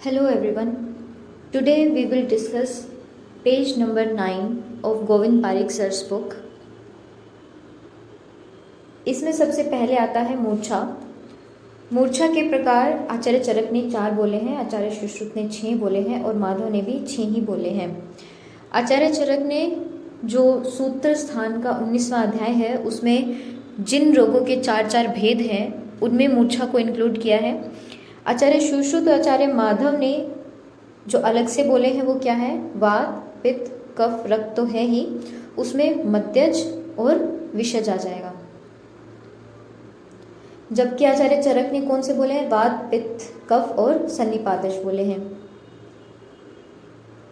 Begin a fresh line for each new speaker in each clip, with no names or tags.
Hello everyone. Today we will discuss page number 9 of Govind Pareek sir's book. इसमें सबसे पहले आता है मूर्छा. मूर्छा के प्रकार आचार्य चरक ने 4 बोले हैं, आचार्य सुश्रुत ने 6 बोले हैं और माधव ने भी 6 ही बोले हैं. आचार्य चरक ने जो सूत्र स्थान का 19वां अध्याय है उसमें जिन रोगों के 4 भेद हैं उनमें मूर्छा को इंक्लूड किया है. आचार्य सुश्रुत और आचार्य माधव ने जो अलग से बोले हैं वो क्या है, वात, पित्त, कफ, रक्त तो है ही, उसमें मध्यज और विषज आ जाएगा. जबकि आचार्य चरक ने कौन से बोले हैं, वात, पित्त, कफ और सन्निपातज बोले हैं.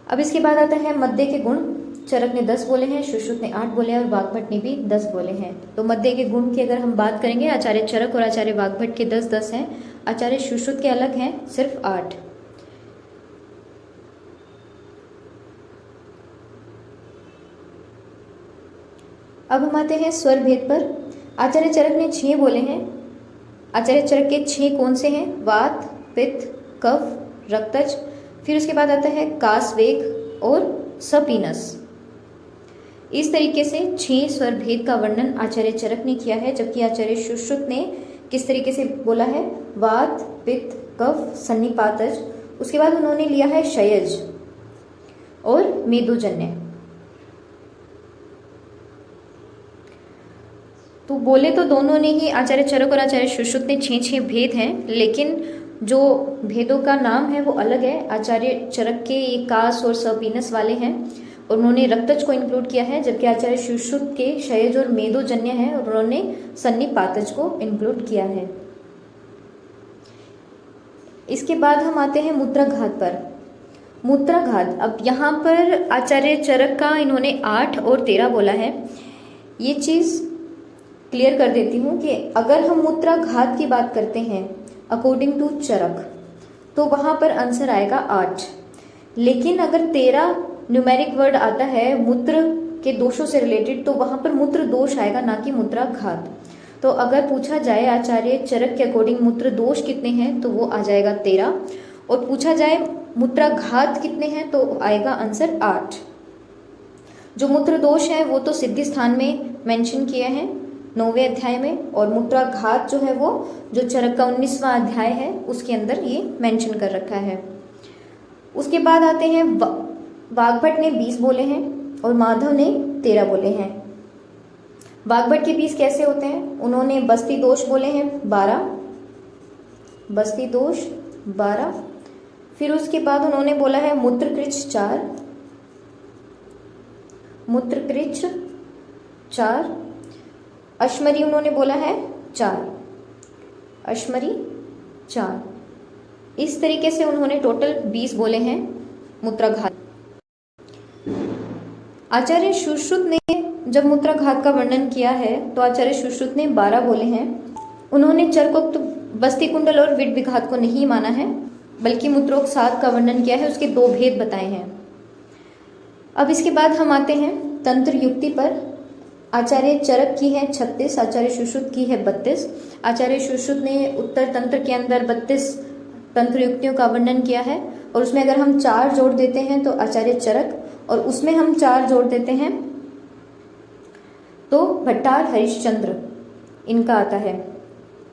अब इसके बाद आता है मध्य के गुण. चरक ने 10 बोले हैं, सुश्रुत ने 8 बोले हैं और वाग्भट ने भी 10 बोले हैं. तो मध्य के गुण की अगर हम बात करेंगे, आचार्य चरक और आचार्य वाग्भट के 10-10 हैं, आचार्य सुश्रुत के अलग हैं सिर्फ 8. अब हम आते हैं स्वर भेद पर. आचार्य चरक ने 6 बोले हैं. आचार्य चरक के 6 कौन से हैं, वात, पित्त, कफ, रक्तज. फिर उसके बाद आता है कासवेग और सपीनस. इस तरीके से 6 स्वर भेद का वर्णन आचार्य चरक ने किया है, जबकि आचार्य सुश्रुत ने किस तरीके से बोला है, वात, पित्त, कफ, सन्निपातज. उसके बाद उन्होंने लिया है क्षयज और मेदोजन्य. तो बोले तो दोनों ने ही, आचार्य चरक और आचार्य सुश्रुत ने 6 भेद हैं, लेकिन जो भेदों का नाम है वो अलग है. आचार्य चरक के ये कास और सपीनस वाले हैं और उन्होंने रक्तज को इंक्लूड किया है, जबकि आचार्य सुश्रुत के क्षयज और मेदोजन्य है और उन्होंने सन्निपातज को इंक्लूड किया है. इसके बाद हम आते हैं मूत्राघात पर. मूत्राघात, अब यहाँ पर आचार्य चरक का इन्होंने 8 और 13 बोला है. ये चीज क्लियर कर देती हूँ कि अगर हम मूत्राघात की बात करते हैं अकॉर्डिंग टू चरक तो वहां पर आंसर आएगा 8. लेकिन अगर 13 न्यूमेरिक वर्ड आता है मूत्र के दोषों से रिलेटेड तो वहां पर मूत्र दोष आएगा, ना कि मूत्राघात. तो अगर पूछा जाए आचार्य चरक के अकॉर्डिंग मूत्र दोष कितने हैं तो वो आ जाएगा 13, और पूछा जाए मूत्राघात कितने हैं तो आएगा आंसर 8. जो मूत्र दोष है वो तो सिद्धि स्थान में मेंशन किए हैं 9वें अध्याय में, और मूत्राघात जो है वो जो चरक का 19वां अध्याय है उसके अंदर ये मेंशन कर रखा है. उसके बाद आते हैं वाग्भट ने 20 बोले हैं और माधव ने 13 बोले हैं. वाग्भट के 20 कैसे होते हैं, उन्होंने बस्ती दोष बोले हैं 12, बस्ती दोष 12. फिर उसके बाद उन्होंने बोला है मूत्रकृच 4, मूत्रकृच 4. अश्मरी उन्होंने बोला है 4, अश्मरी 4. इस तरीके से उन्होंने टोटल 20 बोले हैं मूत्राघात. आचार्य सुश्रुत ने जब मूत्राघात का वर्णन किया है तो आचार्य सुश्रुत ने 12 बोले हैं. उन्होंने चरकोक्त बस्ती कुंडल और विड विघात को नहीं माना है, बल्कि मूत्रोक्साद का वर्णन किया है, उसके 2 भेद बताए हैं. अब इसके बाद हम आते हैं तंत्र युक्ति पर. आचार्य चरक की है 36, आचार्य सुश्रुत की है 32. आचार्य सुश्रुत ने उत्तर तंत्र के अंदर 32 तंत्र युक्तियों का वर्णन किया है, और उसमें अगर हम 4 जोड़ देते हैं तो आचार्य चरक, और उसमें हम 4 जोड़ देते हैं तो भट्टार हरिश्चंद्र इनका आता है.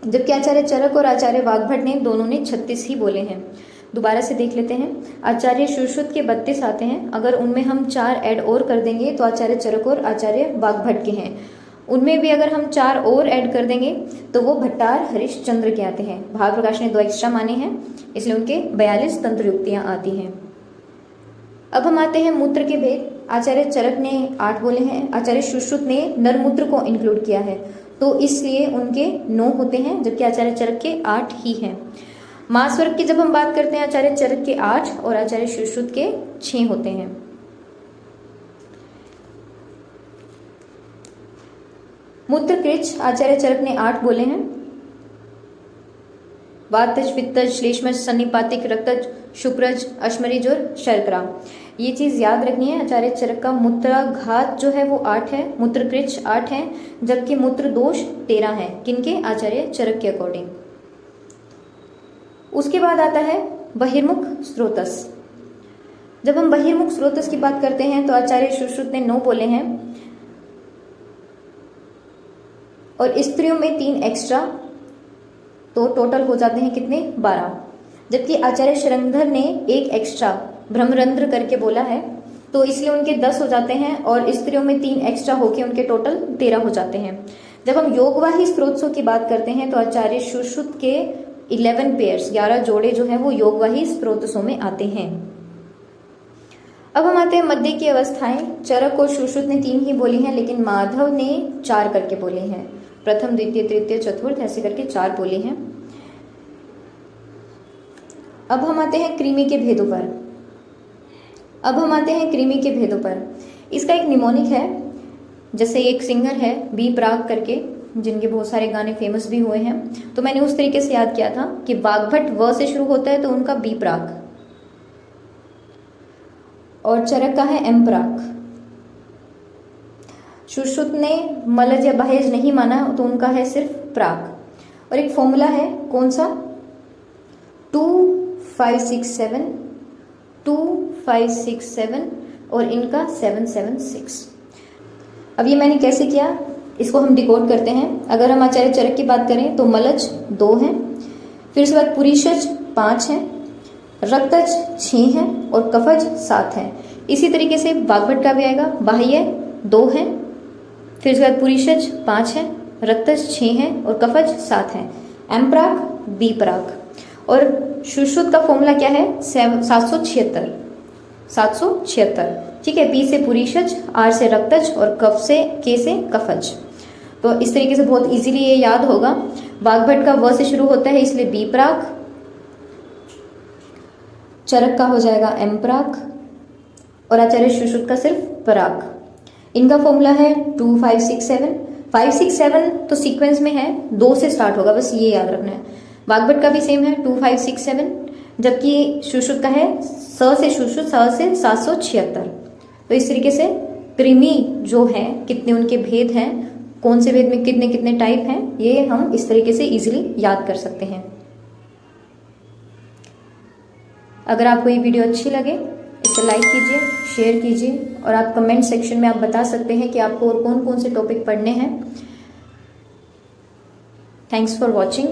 जबकि आचार्य चरक और आचार्य वाग्भट ने दोनों ने 36 ही बोले हैं. दोबारा से देख लेते हैं. आचार्य सुश्रुत के 32 आते हैं, अगर उनमें हम 4 ऐड और कर देंगे तो आचार्य चरक और आचार्य वाग्भट के हैं. उनमें भी अगर हम 4 और ऐड कर देंगे तो वो भट्टार हरिश्चंद्र के आते हैं. भाव प्रकाश ने 2 एक्स्ट्रा माने हैं, इसलिए उनके 42 तंत्र युक्तियां आती हैं. अब हम आते हैं मूत्र के भेद. आचार्य चरक ने 8 बोले हैं, आचार्य सुश्रुत ने नरमूत्र को इंक्लूड किया है तो इसलिए उनके 9 होते हैं, जबकि आचार्य चरक के 8 ही हैं. मास वर्ग की जब हम बात करते हैं आचार्य चरक के 8 और आचार्य सुश्रुत के 6 होते हैं. मूत्रकृच आचार्य चरक ने 8 बोले हैं. वातज, पित्तज, श्लेष्मज, सन्निपातिक, रक्तज, शुक्रज, अश्मरिज और शर्करा. ये चीज याद रखनी है. आचार्य चरक का मूत्राघात जो है वो 8 है, मूत्रकृच 8 है, जबकि मूत्र दोष 13 है. किनके, आचार्य चरक के अकॉर्डिंग. उसके बाद आता है बहिर्मुख स्रोतस। जब हम बहिर्मुख स्रोतस की बात करते हैं तो आचार्य सुश्रुत ने 9 बोले हैं और स्त्रियों में 3 एक्स्ट्रा, तो टोटल हो जाते हैं कितने, 12। जबकि आचार्य शरंधर ने 1 एक्स्ट्रा भ्रमरंध्र करके बोला है, तो इसलिए उनके 10 हो जाते हैं और स्त्रियों में 3 एक्स्ट्रा होके उनके टोटल 13 हो जाते हैं। जब हम योगवाही स्रोतों की बात करते हैं तो आचार्य सुश्रुत के 11 पेयर्स, 11 जोड़े जो है वो योगवाही स्रोतों में आते हैं। अब हम आते हैं मध्य की अवस्थाएं। चरक और सुश्रुत ने 3 ही बोली हैं, लेकिन माधव ने 4 करके बोले हैं। प्रथम, द्वितीय, तृतीय, चतुर्थ ऐसे करके 4 बोले हैं। अब हम आते हैं कृमि के भेदों पर। इसका एक निमोनिक है, जैसे एक सिंगर है बी प्राक करके, जिनके बहुत सारे गाने फेमस भी हुए हैं, तो मैंने उस तरीके से याद किया था कि वाग्भट व से शुरू होता है तो उनका बी प्राक, और चरक का है एम प्राक। सुश्रुत ने मलज या बाह्यज नहीं माना तो उनका है सिर्फ प्राक। और एक फॉर्मूला है, कौन सा, 2567 और इनका 776। अब ये मैंने कैसे किया, इसको हम डिकोड करते हैं। अगर हम आचार्य चरक की बात करें तो मलज 2 हैं, फिर उसके बाद पुरीषज 5 हैं, रक्तज 6 हैं और कफज 7 हैं। इसी तरीके से वाग्भट का भी आएगा, बाह्य 2 हैं, फिर उसके बाद पुरीषज 5 हैं, रक्तज 6 हैं और कफज 7 हैं। एम प्राक, बी प्राक। और सुश्रुत का फॉर्मूला क्या है, 776, ठीक है। पी से पुरीषज, आर से रक्तज और कफ से, के से कफज। तो इस तरीके से बहुत इजीली ये याद होगा। वाग्भट का व से शुरू होता है इसलिए बी प्राक, चरक का हो जाएगा एम प्राक और आचार्य सुश्रुत का सिर्फ प्राक। इनका फॉर्मूला है 2567। 567 तो सीक्वेंस में है, 2 से स्टार्ट होगा, बस ये याद रखना है। वाग्भट का भी सेम है 2567, जबकि सुश्रुत का है स से सुश्रुत, स से 776। तो इस तरीके से कृमि जो है, कितने उनके भेद हैं, कौन से भेद में कितने कितने टाइप हैं, ये हम इस तरीके से इजीली याद कर सकते हैं। अगर आपको ये वीडियो अच्छी लगे इसे लाइक कीजिए, शेयर कीजिए और आप कमेंट सेक्शन में आप बता सकते हैं कि आपको और कौन कौन से टॉपिक पढ़ने हैं। Thanks for watching.